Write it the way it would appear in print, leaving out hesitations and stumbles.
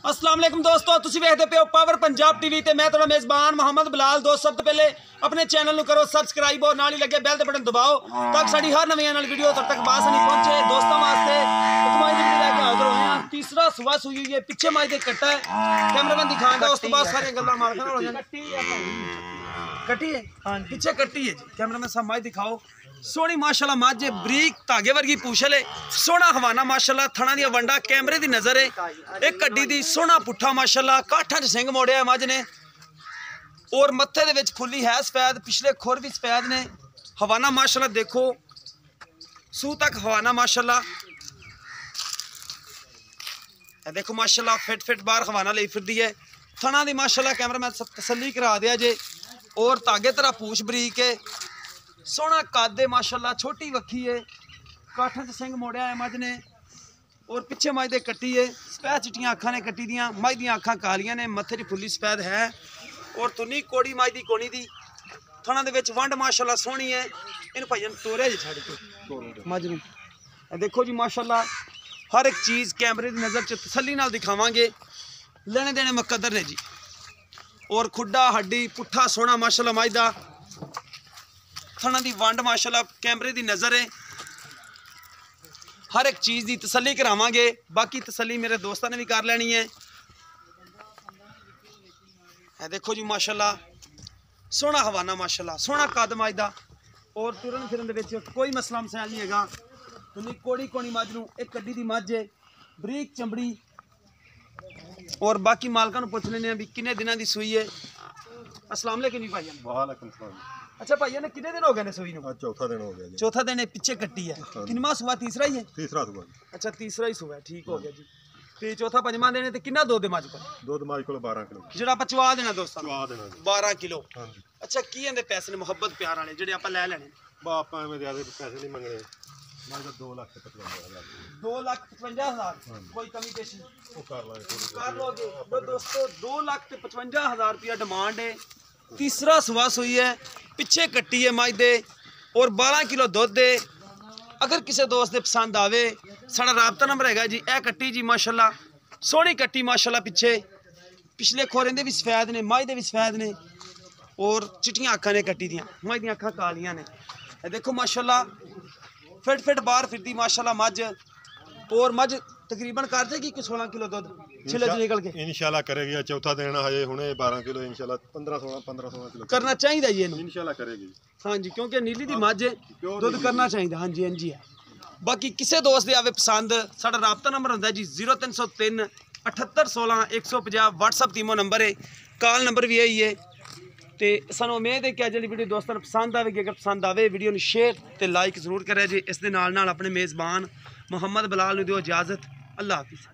अस्सलाम वालेकुम दोस्तों, तुसी वेखदे पे हो पावर पंजाब टीवी ते मैं तुहाडा मेज़बान मोहम्मद बिलाल। दोस्त सब तो पहले अपने चैनल नूं करो सबसक्राइब और नाल ही लगे बैल दे बटन दबाओ ताकि साडी हर नवीं आने वाली वीडियो तुहाडे तक बासानी पहुंचे। दोस्तों वास्ते कमाई दी वीडियो लेके हाजिर होए हां। तीसरा सुबह सुई हुई है, पीछे माई दे कट्टा है, कैमरामैन दिखांदा, उस तो बाद सारी गल्लां मालकां नाल हो जाण। कट्टी है हां, पीछे कट्टी है जी। कैमरामैन साहब माई दिखाओ। सोहनी माशाल्लाह मझ बरीक धागे वर्गी पूछल है, सोहना हवाना माशाल्लाह, थणा दी वंडा कैमरे दी नजर है, एक कड्डी दी सोहना पुट्ठा माशाल्लाह, काठां च सिंग मोड़िया है मझ ने और मत्थे दे विच खुली है सफेद, पिछले खुर भी सफेद ने। हवाना माशाल्लाह देखो, सूह तक हवाना माशाल्लाह, देखो माशाल्लाह फिट फिट बार हवाना ले फिरदी है। थणा दी माशाल्लाह कैमरामैन तसल्ली करा दिया जे और धागे तरह पूछ बरीक है, सोहना कद है माशाल्लाह, छोटी वक्खी है, काठां च सिंग मोड़िया है मझ ने और पिछे मझ दे कट्टी है, सफेद चिट्टियां अखां ने कट्टी दियां, मझ दियां अखां कालियां ने, मत्थे च फुल्ली सफेद है और तुनी कोड़ी मझ दी कोनी दी। थणा दे विच वंड माशाल्लाह सोहनी है। इन भाईयां तोरे जे छड़ के मझ नूं देखो जी माशाल्लाह, हर एक चीज़ कैमरे की नज़र च तसल्ली नाल दिखावांगे। लेने देने मुकद्दर ने जी और खुड्डा हड्डी पुट्ठा सोहना माशाल्लाह मझ दा, थणा दी वंड माशाल्लाह कैमरे दी नज़र है। हर एक चीज़ की तसल्ली करावांगे, बाकी तसल्ली मेरे दोस्तों ने भी कर लेनी है। देखो जी माशाल्लाह सोहना हवाना माशाल्लाह, सोहना कद मझ दा और तुरन फिरन दे विच कोई मसला मसैल नहीं हैगा। तुनी कोड़ी कोनी मझ नूं एक कड्डी दी मझ है, बरीक चमड़ी और बाकी मालकां नूं पुछ लैंदे आ भी किन्ने दिनां दी सूई है। अस्सलाम वालेकुम जी भाईयान। वालेकुम सलाम। अच्छा भाईया ने कितने दिन हो गए ने सूई नूं? चौथा दिन हो गया जी। चौथा दिन है, पीछे कट्टी है, किन्नवा सुबह? तीसरा ही है। तीसरा सुबह। अच्छा तीसरा ही सुबह, ठीक हो गया जी। ते चौथा पंजवां दिन है ते किन्ना दुध है मझ कोल? दुध माई को 12 किलो जेड़ा ਆਪਾਂ ਚਵਾ ਦੇਣਾ ਦੋਸਤਾਂ ਨੂੰ? ਚਵਾ ਦੇਣਾ ਜੀ 12 ਕਿਲੋ। ਹਾਂਜੀ। ਅੱਛਾ ਕੀ ਇਹਦੇ ਪੈਸੇ ਨੇ ਮੁਹੱਬਤ ਪਿਆਰ ਵਾਲੇ ਜਿਹੜੇ ਆਪਾਂ ਲੈ ਲੈਣੇ? ਬਾ ਆਪਾਂ ਐਵੇਂ ਜ਼ਿਆਦਾ ਪੈਸੇ ਨਹੀਂ ਮੰਗਣੇ। ਮੈਂ ਤਾਂ 2,55,000 2,55,000 ਕੋਈ ਕਮੀ ਪੇਸ਼ੀ ਉਹ ਕਰ ਲਾਂਗੇ। ਕਰ ਲੋਗੇ ਲੋ ਦੋਸਤੋ, 2,55,000 रुपया डिमांड है। तीसरा सुबह सुई है, पिछे कट्टी है मझ दे और 12 किलो दुध है। अगर किसी दोस्त दे पसंद आवे, साड़ा राबता नंबर है जी। यह कट्टी जी माशाल्लाह सोहनी कट्टी माशाल्लाह, पिछे पिछले खोरें दे भी सफेद ने, मझ दे भी सफेद ने और चिट्टियां अखां ने कट्टी दियां, मझ दियां अखां कालियां ने। देखो माशाल्लाह फिट फिट बाहर फिरदी माशाल्लाह मझ और मझ तकरीबन कर देगी कि 16 किलो दुध छिले च निकल के इंशाल्लाह करेगी। चौथा दिन हजे हुणे 12 किलो इंशाल्लाह 15-16 किलो करना चाहिए जी इहनूं इंशाल्लाह करेगी। हाँ जी, क्योंकि नीली दी मझ दुध करना चाहिए। हाँ जी, हाँ जी है। बाकी किसी दोस्त दे आवे पसंद, साडा राबता नंबर होंदा जी 0303 78 16 150। व्हाट्सअप तीमो नंबर है, कॉल नंबर भी यही है। तो सानू उम्मीद है कि अज वाली वीडियो दोस्तों पसंद आएगी। अगर पसंद आए वीडियो नूं शेयर ते लाइक जरूर करें जी। इस दे नाल नाल अपने मेज़बान मोहम्मद बिलाल नूं दिओ इजाज़त। अल्लाह हाफिज़।